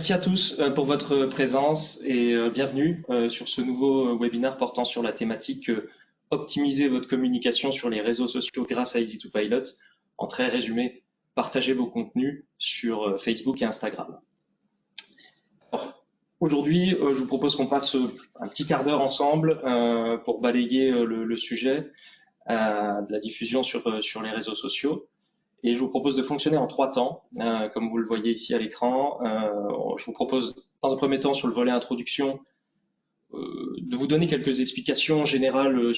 Merci à tous pour votre présence et bienvenue sur ce nouveau webinaire portant sur la thématique optimiser votre communication sur les réseaux sociaux grâce à Easy2Pilot. En très résumé, partagez vos contenus sur Facebook et Instagram. Aujourd'hui, je vous propose qu'on passe un petit quart d'heure ensemble pour balayer le sujet de la diffusion sur les réseaux sociaux. Et je vous propose de fonctionner en 3 temps, comme vous le voyez ici à l'écran. Je vous propose, dans un premier temps, sur le volet introduction, de vous donner quelques explications générales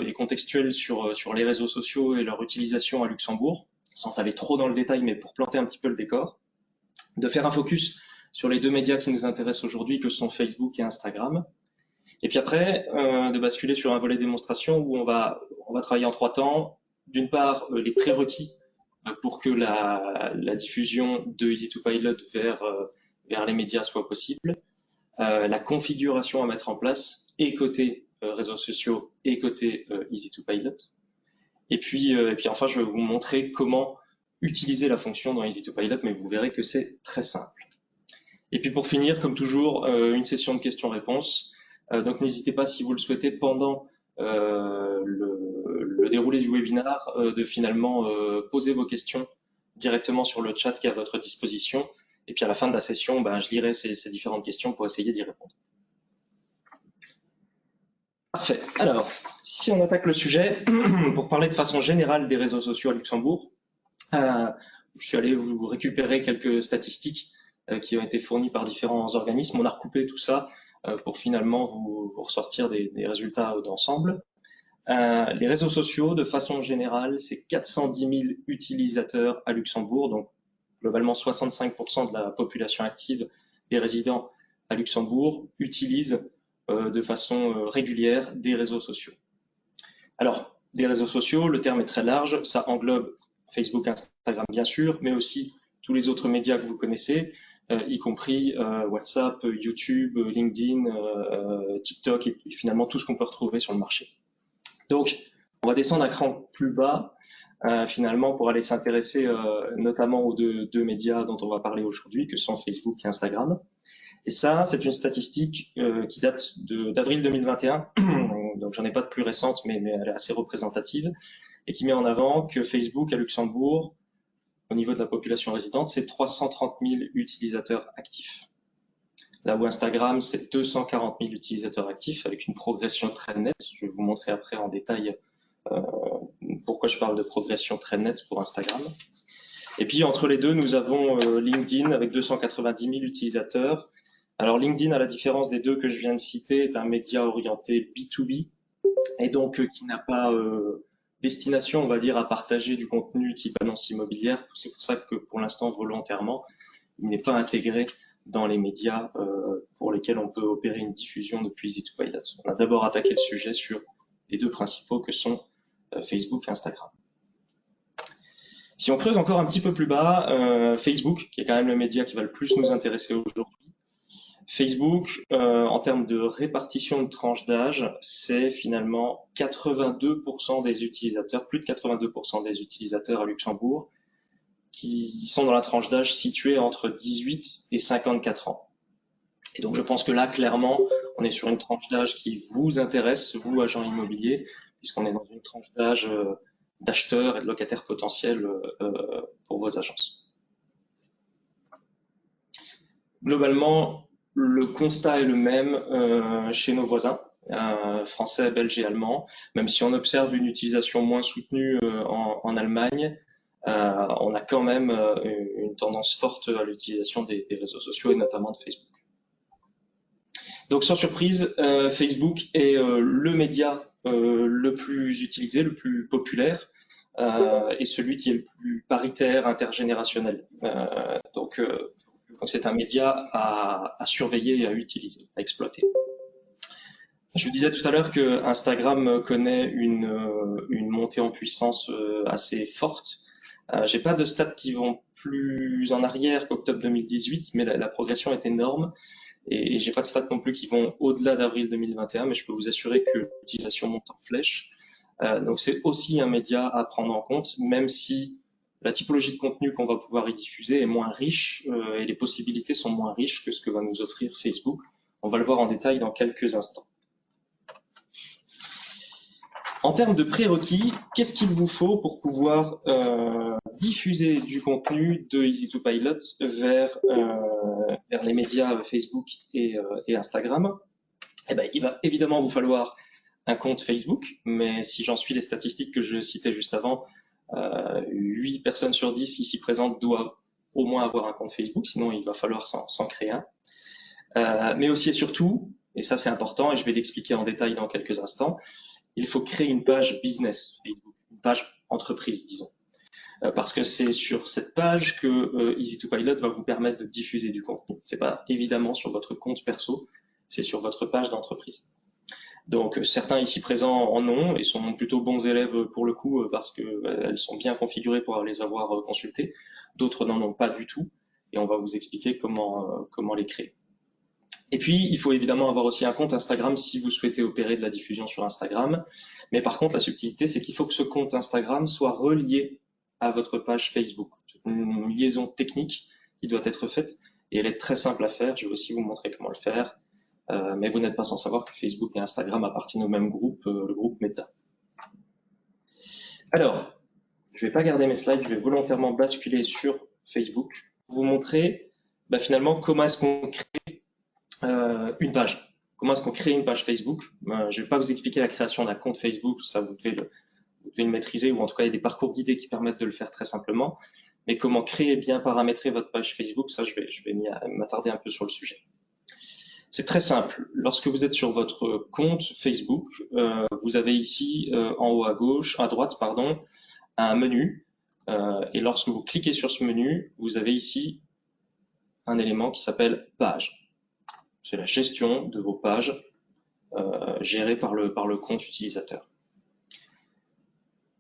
et contextuelles sur les réseaux sociaux et leur utilisation à Luxembourg, sans aller trop dans le détail, mais pour planter un petit peu le décor. De faire un focus sur les 2 médias qui nous intéressent aujourd'hui, que sont Facebook et Instagram. Et puis après, de basculer sur un volet démonstration où on va travailler en 3 temps. D'une part, les prérequis pour que la diffusion de Easy2Pilot vers les médias soit possible, la configuration à mettre en place et côté réseaux sociaux et côté Easy2Pilot. Et puis enfin, je vais vous montrer comment utiliser la fonction dans Easy2Pilot, mais vous verrez que c'est très simple. Et puis pour finir, comme toujours, une session de questions-réponses. Donc n'hésitez pas, si vous le souhaitez, pendant le déroulé du webinaire, de finalement poser vos questions directement sur le chat qui est à votre disposition. Et puis à la fin de la session, je lirai ces différentes questions pour essayer d'y répondre. Parfait. Alors, si on attaque le sujet, pour parler de façon générale des réseaux sociaux à Luxembourg, je suis allé vous récupérer quelques statistiques qui ont été fournies par différents organismes. On a recoupé tout ça pour finalement vous ressortir des résultats d'ensemble. Les réseaux sociaux, de façon générale, c'est 410 000 utilisateurs à Luxembourg, donc globalement 65% de la population active des résidents à Luxembourg utilisent de façon régulière des réseaux sociaux. Alors, des réseaux sociaux, le terme est très large, ça englobe Facebook, Instagram bien sûr, mais aussi tous les autres médias que vous connaissez, y compris WhatsApp, YouTube, LinkedIn, TikTok et finalement tout ce qu'on peut retrouver sur le marché. Donc, on va descendre un cran plus bas, finalement, pour aller s'intéresser notamment aux deux médias dont on va parler aujourd'hui, que sont Facebook et Instagram. Et ça, c'est une statistique qui date d'avril 2021, donc j'en ai pas de plus récente, mais elle est assez représentative, et qui met en avant que Facebook à Luxembourg, au niveau de la population résidente, c'est 330 000 utilisateurs actifs. Là où Instagram, c'est 240 000 utilisateurs actifs avec une progression très nette. Je vais vous montrer après en détail pourquoi je parle de progression très nette pour Instagram. Et puis entre les deux, nous avons LinkedIn avec 290 000 utilisateurs. Alors LinkedIn, à la différence des deux que je viens de citer, est un média orienté B2B et donc qui n'a pas destination, on va dire, à partager du contenu type annonce immobilière. C'est pour ça que pour l'instant, volontairement, il n'est pas intégré dans les médias pour lesquels on peut opérer une diffusion depuis Easy2Pilot. On a d'abord attaqué le sujet sur les 2 principaux que sont Facebook et Instagram. Si on creuse encore un petit peu plus bas, Facebook, qui est quand même le média qui va le plus nous intéresser aujourd'hui. Facebook, en termes de répartition de tranche d'âge, c'est finalement 82% des utilisateurs, plus de 82% des utilisateurs à Luxembourg, qui sont dans la tranche d'âge située entre 18 et 54 ans. Et donc je pense que là, clairement, on est sur une tranche d'âge qui vous intéresse, vous, agents immobiliers, puisqu'on est dans une tranche d'âge d'acheteurs et de locataires potentiels pour vos agences. Globalement, le constat est le même chez nos voisins, français, belges et allemands, même si on observe une utilisation moins soutenue en Allemagne. On a quand même une tendance forte à l'utilisation des réseaux sociaux et notamment de Facebook. Donc sans surprise, Facebook est le média le plus utilisé, le plus populaire et celui qui est le plus paritaire, intergénérationnel. Donc c'est un média à surveiller et à utiliser, à exploiter. Je vous disais tout à l'heure que Instagram connaît une montée en puissance assez forte. J'ai pas de stats qui vont plus en arrière qu'octobre 2018, mais la progression est énorme. Et j'ai pas de stats non plus qui vont au-delà d'avril 2021, mais je peux vous assurer que l'utilisation monte en flèche. Donc c'est aussi un média à prendre en compte, même si la typologie de contenu qu'on va pouvoir y diffuser est moins riche et les possibilités sont moins riches que ce que va nous offrir Facebook. On va le voir en détail dans quelques instants. En termes de prérequis, qu'est-ce qu'il vous faut pour pouvoir diffuser du contenu de Easy2Pilot vers les médias Facebook et Instagram? Eh ben, il va évidemment vous falloir un compte Facebook, mais si j'en suis les statistiques que je citais juste avant, 8 personnes sur 10 ici présentes doivent au moins avoir un compte Facebook, sinon il va falloir s'en créer un. Mais aussi et surtout, et ça c'est important et je vais l'expliquer en détail dans quelques instants, il faut créer une page business Facebook, une page entreprise, disons. Parce que c'est sur cette page que Easy2Pilot va vous permettre de diffuser du contenu. C'est pas évidemment sur votre compte perso, c'est sur votre page d'entreprise. Donc certains ici présents en ont et sont plutôt bons élèves pour le coup parce qu'elles sont bien configurées pour les avoir consultées. D'autres n'en ont pas du tout et on va vous expliquer comment les créer. Et puis, il faut évidemment avoir aussi un compte Instagram si vous souhaitez opérer de la diffusion sur Instagram. Mais par contre, la subtilité, c'est qu'il faut que ce compte Instagram soit relié à votre page Facebook. C'est une liaison technique qui doit être faite et elle est très simple à faire. Je vais aussi vous montrer comment le faire. Mais vous n'êtes pas sans savoir que Facebook et Instagram appartiennent au même groupe, le groupe Meta. Alors, je ne vais pas garder mes slides, je vais volontairement basculer sur Facebook pour vous montrer finalement comment est-ce qu'on crée une page. Comment est-ce qu'on crée une page Facebook? Je ne vais pas vous expliquer la création d'un compte Facebook, ça vous devez le maîtriser, ou en tout cas il y a des parcours guidés qui permettent de le faire très simplement. Mais comment créer et bien paramétrer votre page Facebook, ça je vais m'attarder un peu sur le sujet. C'est très simple. Lorsque vous êtes sur votre compte Facebook, vous avez ici en haut à droite, un menu. Et lorsque vous cliquez sur ce menu, vous avez ici un élément qui s'appelle page. C'est la gestion de vos pages gérées par le compte utilisateur.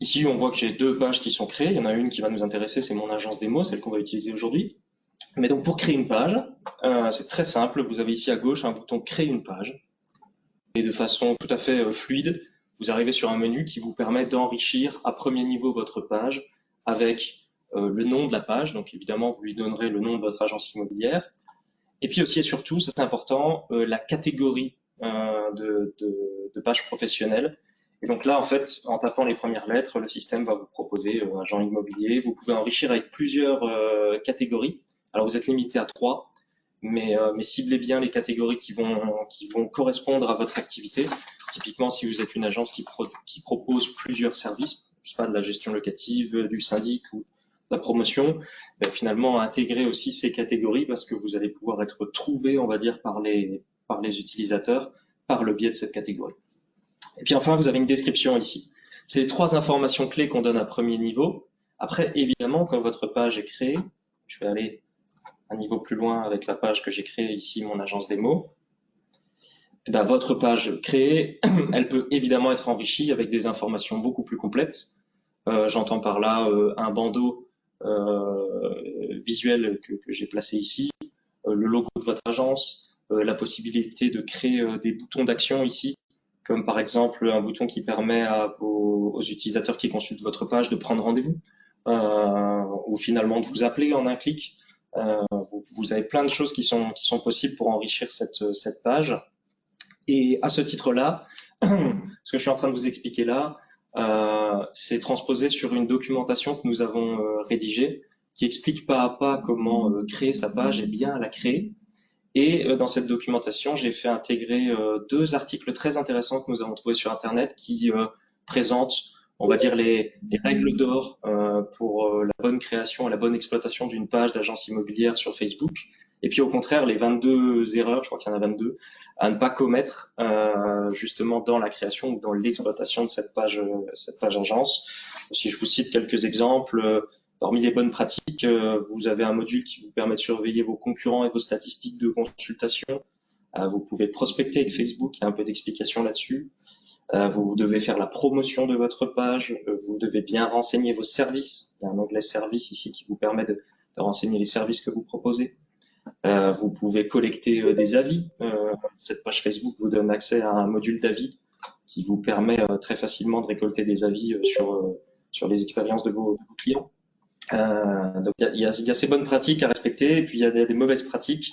Ici, on voit que j'ai 2 pages qui sont créées. Il y en a une qui va nous intéresser, c'est mon agence démo, celle qu'on va utiliser aujourd'hui. Mais donc pour créer une page, c'est très simple. Vous avez ici à gauche un bouton créer une page. Et de façon tout à fait fluide, vous arrivez sur un menu qui vous permet d'enrichir à premier niveau votre page avec le nom de la page. Donc évidemment, vous lui donnerez le nom de votre agence immobilière. Et puis aussi et surtout, ça c'est important, la catégorie de page professionnelle. Et donc là, en fait, en tapant les premières lettres, le système va vous proposer agent immobilier. Vous pouvez enrichir avec plusieurs catégories. Alors vous êtes limité à 3, mais ciblez bien les catégories qui vont correspondre à votre activité. Typiquement, si vous êtes une agence qui propose plusieurs services, je sais pas, de la gestion locative, du syndic ou la promotion, finalement intégrer aussi ces catégories parce que vous allez pouvoir être trouvé, on va dire, par les utilisateurs par le biais de cette catégorie. Et puis enfin, vous avez une description ici. C'est les 3 informations clés qu'on donne à premier niveau. Après, évidemment, quand votre page est créée, je vais aller un niveau plus loin avec la page que j'ai créée ici, mon agence démo. Votre page créée, elle peut évidemment être enrichie avec des informations beaucoup plus complètes. J'entends par là un bandeau visuel que j'ai placé ici, le logo de votre agence, la possibilité de créer des boutons d'action ici, comme par exemple un bouton qui permet aux utilisateurs qui consultent votre page de prendre rendez-vous, ou finalement de vous appeler en un clic. Vous avez plein de choses qui sont possibles pour enrichir cette page. Et à ce titre-là, ce que je suis en train de vous expliquer là, c'est transposé sur une documentation que nous avons rédigée, qui explique pas à pas comment créer sa page et bien la créer. Et dans cette documentation, j'ai fait intégrer 2 articles très intéressants que nous avons trouvés sur Internet qui présentent, on va dire, les règles d'or pour la bonne création et la bonne exploitation d'une page d'agence immobilière sur Facebook. Et puis au contraire, les 22 erreurs, je crois qu'il y en a 22, à ne pas commettre justement dans la création ou dans l'exploitation de cette page agence. Si je vous cite quelques exemples, parmi les bonnes pratiques, vous avez un module qui vous permet de surveiller vos concurrents et vos statistiques de consultation. Vous pouvez prospecter avec Facebook, il y a un peu d'explication là-dessus. Vous devez faire la promotion de votre page, vous devez bien renseigner vos services. Il y a un onglet services ici qui vous permet de renseigner les services que vous proposez. Vous pouvez collecter des avis. Cette page Facebook vous donne accès à un module d'avis qui vous permet très facilement de récolter des avis sur les expériences de vos clients. Donc il y a ces bonnes pratiques à respecter, et puis il y a des mauvaises pratiques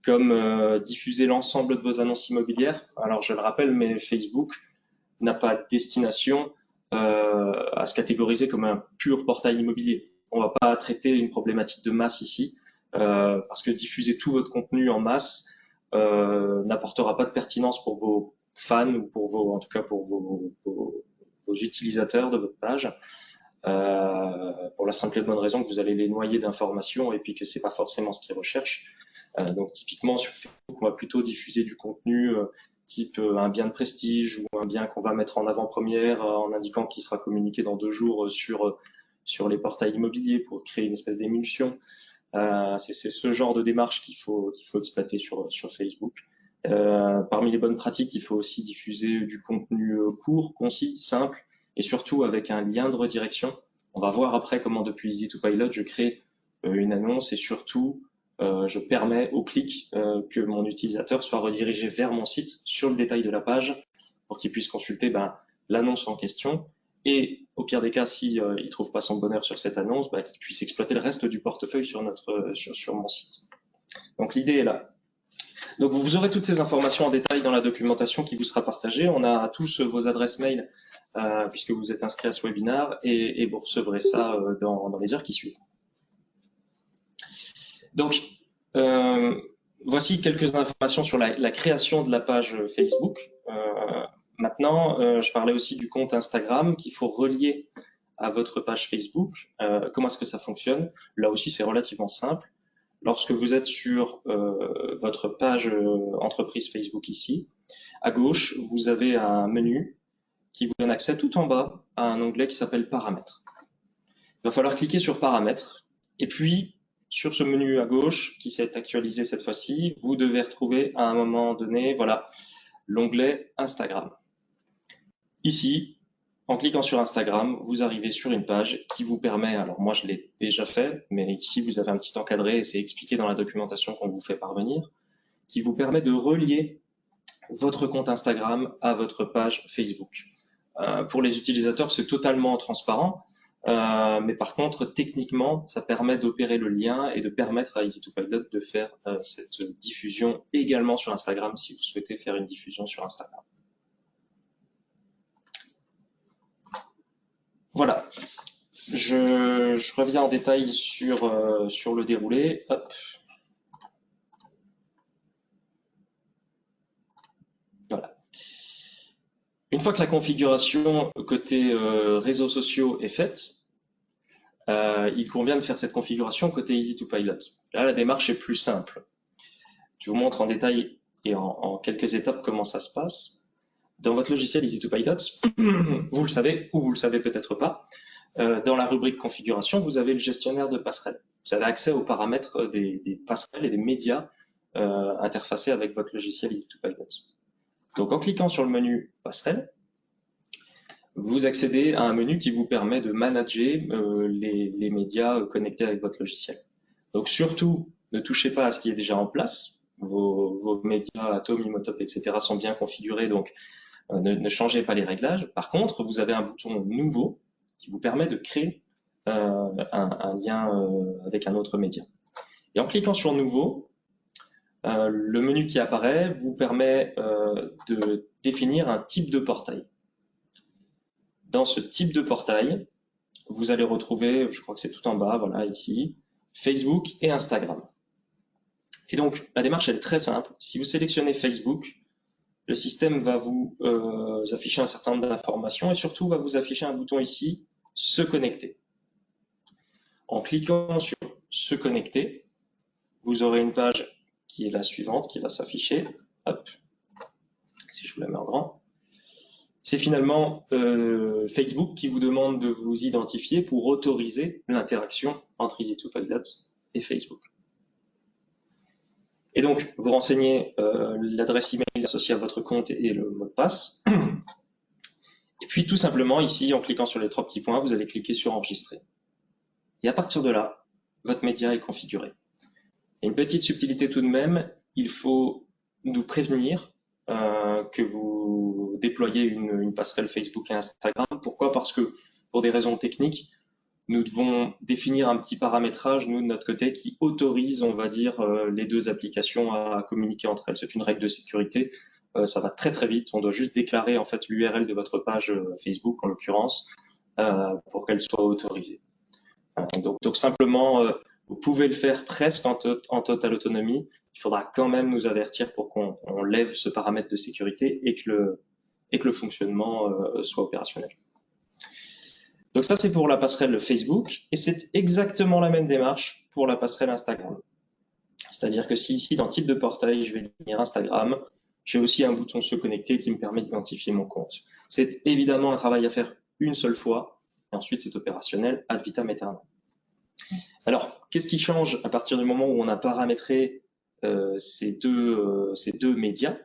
comme diffuser l'ensemble de vos annonces immobilières. Alors je le rappelle, mais Facebook n'a pas de destination à se catégoriser comme un pur portail immobilier. On ne va pas traiter une problématique de masse ici, parce que diffuser tout votre contenu en masse n'apportera pas de pertinence pour vos fans ou pour en tout cas pour vos utilisateurs de votre page. Pour la simple et bonne raison que vous allez les noyer d'informations et puis que c'est pas forcément ce qu'ils recherchent. Donc typiquement sur Facebook, on va plutôt diffuser du contenu type un bien de prestige ou un bien qu'on va mettre en avant-première en indiquant qu'il sera communiqué dans 2 jours sur les portails immobiliers pour créer une espèce d'émulsion. C'est ce genre de démarche qu'il faut exploiter sur Facebook. Parmi les bonnes pratiques, il faut aussi diffuser du contenu court, concis, simple et surtout avec un lien de redirection. On va voir après comment depuis Easy2Pilot je crée une annonce et surtout je permets au clic que mon utilisateur soit redirigé vers mon site sur le détail de la page pour qu'il puisse consulter l'annonce en question et au pire des cas, si il trouve pas son bonheur sur cette annonce, qu'il puisse exploiter le reste du portefeuille sur mon site. Donc l'idée est là. Donc vous aurez toutes ces informations en détail dans la documentation qui vous sera partagée. On a tous vos adresses mail puisque vous êtes inscrit à ce webinaire et vous recevrez ça dans les heures qui suivent. Donc voici quelques informations sur la création de la page Facebook. Maintenant, je parlais aussi du compte Instagram qu'il faut relier à votre page Facebook. Comment est-ce que ça fonctionne? Là aussi, c'est relativement simple. Lorsque vous êtes sur votre page entreprise Facebook ici, à gauche, vous avez un menu qui vous donne accès tout en bas à un onglet qui s'appelle Paramètres. Il va falloir cliquer sur Paramètres et puis sur ce menu à gauche qui s'est actualisé cette fois-ci, vous devez retrouver à un moment donné, voilà, l'onglet Instagram. Ici, en cliquant sur Instagram, vous arrivez sur une page qui vous permet, alors moi je l'ai déjà fait, mais ici vous avez un petit encadré et c'est expliqué dans la documentation qu'on vous fait parvenir, qui vous permet de relier votre compte Instagram à votre page Facebook. Pour les utilisateurs, c'est totalement transparent, mais par contre, techniquement, ça permet d'opérer le lien et de permettre à Easy2Pilot de faire cette diffusion également sur Instagram si vous souhaitez faire une diffusion sur Instagram. Voilà, je reviens en détail sur le déroulé. Hop. Voilà. Une fois que la configuration côté réseaux sociaux est faite, il convient de faire cette configuration côté Easy2Pilot. Là, la démarche est plus simple. Je vous montre en détail et en quelques étapes comment ça se passe. Dans votre logiciel Easy2Pilot, vous le savez ou vous le savez peut-être pas, dans la rubrique configuration, vous avez le gestionnaire de passerelles. Vous avez accès aux paramètres des passerelles et des médias interfacés avec votre logiciel Easy2Pilot. Donc en cliquant sur le menu passerelle, vous accédez à un menu qui vous permet de manager les médias connectés avec votre logiciel. Donc surtout, ne touchez pas à ce qui est déjà en place. Vos médias, Atom, Imotop, etc. sont bien configurés, donc ne changez pas les réglages. Par contre, vous avez un bouton nouveau qui vous permet de créer un lien avec un autre média. Et en cliquant sur nouveau, le menu qui apparaît vous permet de définir un type de portail. Dans ce type de portail, vous allez retrouver, je crois que c'est tout en bas, voilà, ici, Facebook et Instagram. Et donc, la démarche, elle est très simple. Si vous sélectionnez Facebook, le système va vous afficher un certain nombre d'informations et surtout va vous afficher un bouton ici, se connecter. En cliquant sur se connecter, vous aurez une page qui est la suivante qui va s'afficher. Hop, si je vous la mets en grand. C'est finalement Facebook qui vous demande de vous identifier pour autoriser l'interaction entre Easy2Pilot et Facebook. Et donc, vous renseignez l'adresse email associée à votre compte et le mot de passe. Et puis, tout simplement, ici, en cliquant sur les 3 petits points, vous allez cliquer sur Enregistrer. Et à partir de là, votre média est configuré. Et une petite subtilité tout de même, il faut nous prévenir que vous déployez une passerelle Facebook et Instagram. Pourquoi? Parce que, pour des raisons techniques, nous devons définir un petit paramétrage, nous, de notre côté, qui autorise, on va dire, les deux applications à communiquer entre elles. C'est une règle de sécurité. Ça va très très vite. On doit juste déclarer en fait l'URL de votre page Facebook, en l'occurrence, pour qu'elle soit autorisée. Donc simplement, vous pouvez le faire presque en totale autonomie. Il faudra quand même nous avertir pour qu'on lève ce paramètre de sécurité et que le fonctionnement soit opérationnel. Donc ça, c'est pour la passerelle Facebook, et c'est exactement la même démarche pour la passerelle Instagram. C'est-à-dire que si ici, dans type de portail, je vais définir Instagram, j'ai aussi un bouton se connecter qui me permet d'identifier mon compte. C'est évidemment un travail à faire une seule fois, et ensuite c'est opérationnel ad vitam aeternam. Alors, qu'est-ce qui change à partir du moment où on a paramétré ces deux médias?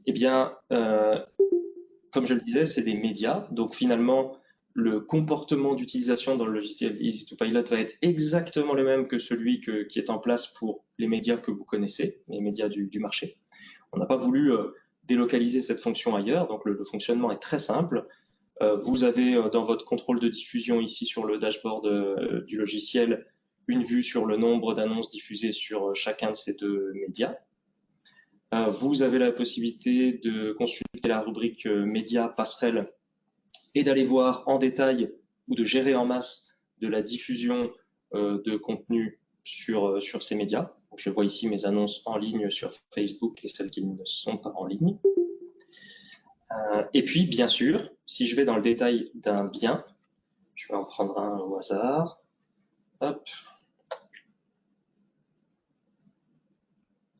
Eh bien, comme je le disais, c'est des médias, donc finalement, le comportement d'utilisation dans le logiciel EasyToPilot va être exactement le même que celui qui est en place pour les médias que vous connaissez, les médias du marché. On n'a pas voulu délocaliser cette fonction ailleurs, donc le fonctionnement est très simple. Vous avez dans votre contrôle de diffusion ici sur le dashboard du logiciel une vue sur le nombre d'annonces diffusées sur chacun de ces deux médias. Vous avez la possibilité de consulter la rubrique médias passerelle et d'aller voir en détail ou de gérer en masse de la diffusion de contenu sur ces médias. Donc, je vois ici mes annonces en ligne sur Facebook et celles qui ne sont pas en ligne. Et puis, bien sûr, si je vais dans le détail d'un bien, je vais en prendre un au hasard. Hop.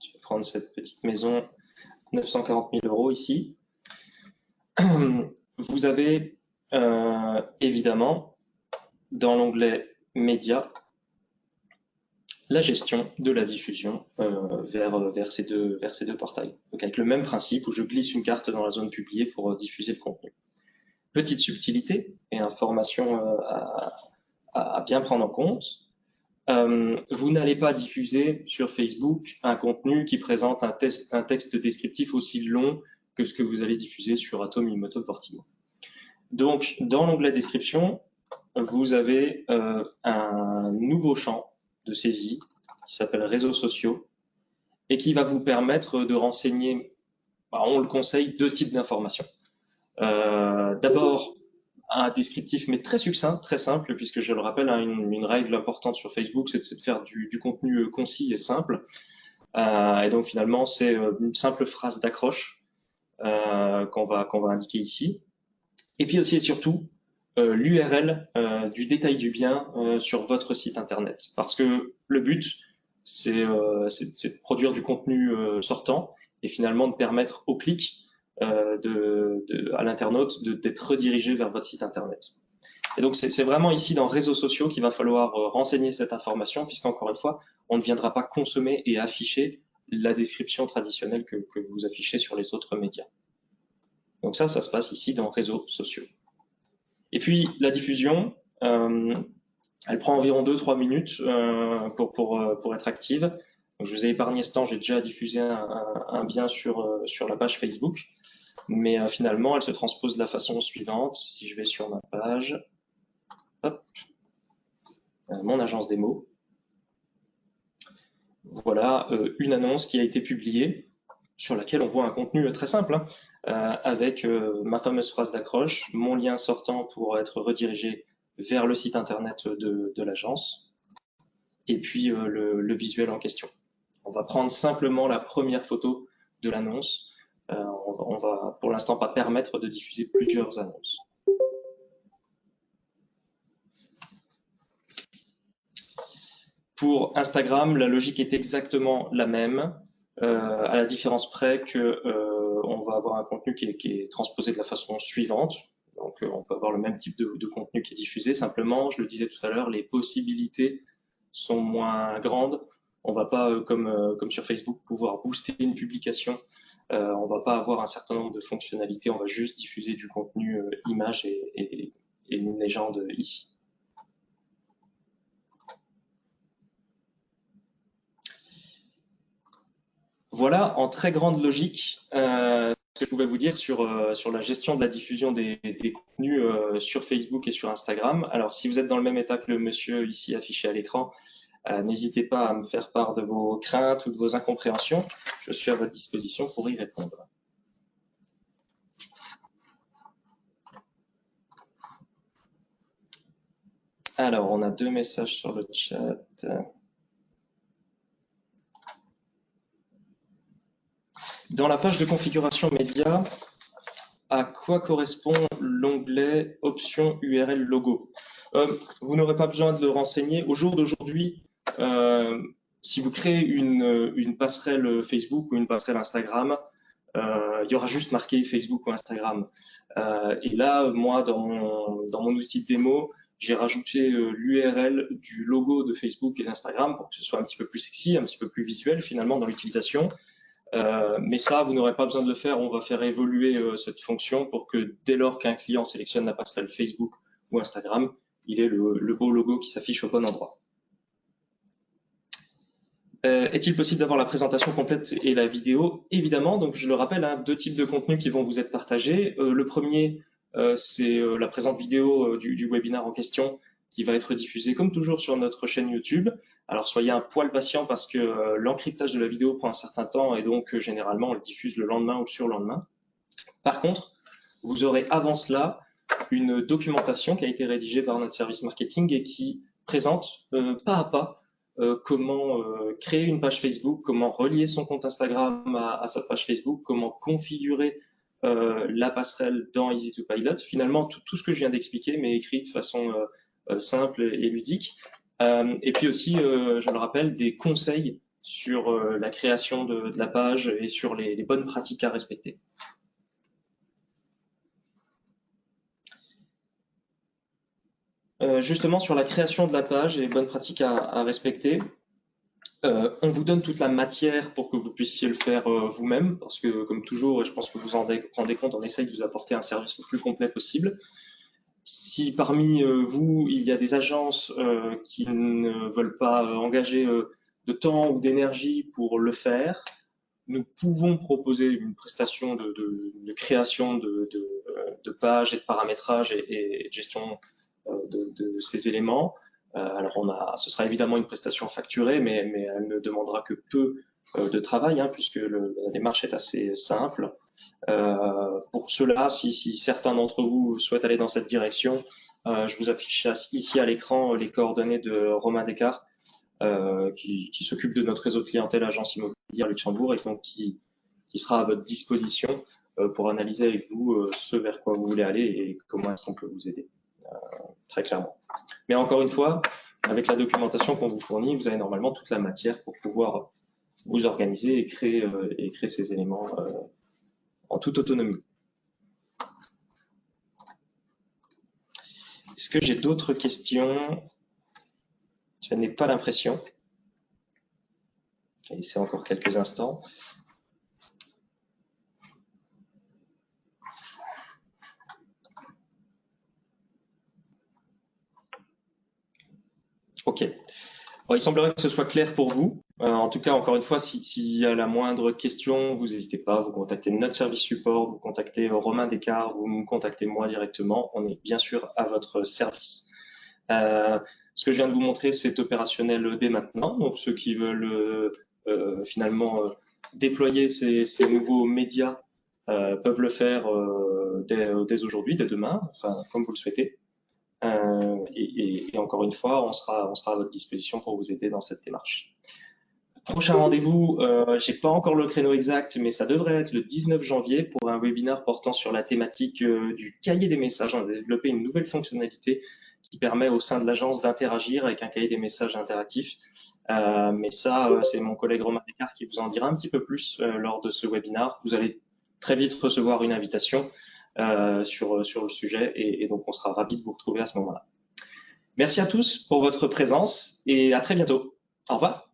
Je vais prendre cette petite maison, 940 000 € ici. Vous avez évidemment dans l'onglet Médias la gestion de la diffusion vers ces deux portails. Donc avec le même principe où je glisse une carte dans la zone publiée pour diffuser le contenu. Petite subtilité et information à bien prendre en compte. Vous n'allez pas diffuser sur Facebook un contenu qui présente un texte descriptif aussi long que ce que vous allez diffuser sur Atom, Imotop, Vortimo. Donc, dans l'onglet description, vous avez un nouveau champ de saisie qui s'appelle réseaux sociaux et qui va vous permettre de renseigner, on le conseille, deux types d'informations. D'abord, un descriptif mais très succinct, très simple, puisque je le rappelle, hein, une règle importante sur Facebook, c'est de faire du contenu concis et simple. Et donc finalement, c'est une simple phrase d'accroche qu'on va indiquer ici. Et puis aussi et surtout, l'URL du détail du bien sur votre site internet. Parce que le but, c'est de produire du contenu sortant et finalement de permettre au clic à l'internaute d'être redirigé vers votre site internet. Et donc c'est vraiment ici dans réseaux sociaux qu'il va falloir renseigner cette information, puisqu'encore une fois, on ne viendra pas consommer et afficher la description traditionnelle que vous affichez sur les autres médias. Donc ça se passe ici dans réseaux sociaux. Et puis la diffusion, elle prend environ 2-3 minutes pour être active. Donc, je vous ai épargné ce temps, j'ai déjà diffusé un bien sur la page Facebook, mais finalement elle se transpose de la façon suivante. Si je vais sur ma page, hop, mon agence démo, voilà une annonce qui a été publiée sur laquelle on voit un contenu très simple, hein, avec ma fameuse phrase d'accroche, mon lien sortant pour être redirigé vers le site internet de l'agence, et puis le visuel en question. On va prendre simplement la première photo de l'annonce. On va pour l'instant pas permettre de diffuser plusieurs annonces. Pour Instagram, la logique est exactement la même, à la différence près que on va avoir un contenu qui est transposé de la façon suivante. Donc on peut avoir le même type de contenu qui est diffusé, simplement, je le disais tout à l'heure, les possibilités sont moins grandes. On va pas, comme sur Facebook, pouvoir booster une publication. On va pas avoir un certain nombre de fonctionnalités, on va juste diffuser du contenu image et une légende ici. Voilà, en très grande logique, ce que je pouvais vous dire sur la gestion de la diffusion des contenus sur Facebook et sur Instagram. Alors, si vous êtes dans le même état que le monsieur ici affiché à l'écran, n'hésitez pas à me faire part de vos craintes ou de vos incompréhensions. Je suis à votre disposition pour y répondre. Alors, on a 2 messages sur le chat. Dans la page de configuration média, à quoi correspond l'onglet Options URL Logo? Vous n'aurez pas besoin de le renseigner. Au jour d'aujourd'hui, si vous créez une passerelle Facebook ou une passerelle Instagram, il y aura juste marqué Facebook ou Instagram. Et là, moi, dans mon outil de démo, j'ai rajouté l'URL du logo de Facebook et d'Instagram pour que ce soit un petit peu plus sexy, un petit peu plus visuel finalement dans l'utilisation. Mais ça, vous n'aurez pas besoin de le faire. On va faire évoluer cette fonction pour que dès lors qu'un client sélectionne la passerelle Facebook ou Instagram, il ait le beau logo qui s'affiche au bon endroit. Est-il possible d'avoir la présentation complète et la vidéo? Évidemment, donc je le rappelle, hein, 2 types de contenus qui vont vous être partagés. Le premier, c'est la présente vidéo du webinaire en question qui va être diffusée comme toujours sur notre chaîne YouTube. Alors soyez un poil patient parce que l'encryptage de la vidéo prend un certain temps et donc généralement on le diffuse le lendemain ou le surlendemain. Par contre, vous aurez avant cela une documentation qui a été rédigée par notre service marketing et qui présente pas à pas comment créer une page Facebook, comment relier son compte Instagram à sa page Facebook, comment configurer la passerelle dans Easy2Pilot. Finalement, tout ce que je viens d'expliquer, mais écrit de façon simple et ludique. Et puis aussi, je le rappelle, des conseils sur la création de la page et sur les bonnes pratiques à respecter. Justement, sur la création de la page et les bonnes pratiques à respecter, on vous donne toute la matière pour que vous puissiez le faire vous-même, parce que comme toujours, et je pense que vous en rendez compte, on essaye de vous apporter un service le plus complet possible. Si parmi vous, il y a des agences qui ne veulent pas engager de temps ou d'énergie pour le faire, nous pouvons proposer une prestation de création de pages et de paramétrage et de gestion de ces éléments. Alors ce sera évidemment une prestation facturée, mais elle ne demandera que peu de travail, hein, puisque la démarche est assez simple. Pour cela, si certains d'entre vous souhaitent aller dans cette direction, je vous affiche ici à l'écran les coordonnées de Romain Descartes, qui s'occupe de notre réseau de clientèle agence immobilière à Luxembourg et donc qui sera à votre disposition pour analyser avec vous ce vers quoi vous voulez aller et comment est-ce qu'on peut vous aider, très clairement. Mais encore une fois, avec la documentation qu'on vous fournit, vous avez normalement toute la matière pour pouvoir vous organiser et créer ces éléments en toute autonomie. Est-ce que j'ai d'autres questions? Je n'ai pas l'impression. Et c'est encore quelques instants. Ok. Bon, il semblerait que ce soit clair pour vous. En tout cas, encore une fois, s'il y a la moindre question, vous n'hésitez pas, vous contactez notre service support, vous contactez Romain Descartes, vous me contactez moi directement. On est bien sûr à votre service. Ce que je viens de vous montrer, c'est opérationnel dès maintenant. Donc, ceux qui veulent finalement déployer ces nouveaux médias peuvent le faire dès aujourd'hui, dès demain, enfin, comme vous le souhaitez. Et encore une fois, on sera à votre disposition pour vous aider dans cette démarche. Prochain rendez-vous, j'ai pas encore le créneau exact, mais ça devrait être le 19 janvier pour un webinaire portant sur la thématique du cahier des messages. On a développé une nouvelle fonctionnalité qui permet au sein de l'agence d'interagir avec un cahier des messages interactif. Mais ça, c'est mon collègue Romain Descartes qui vous en dira un petit peu plus lors de ce webinaire. Vous allez très vite recevoir une invitation sur le sujet et donc on sera ravis de vous retrouver à ce moment-là. Merci à tous pour votre présence et à très bientôt. Au revoir.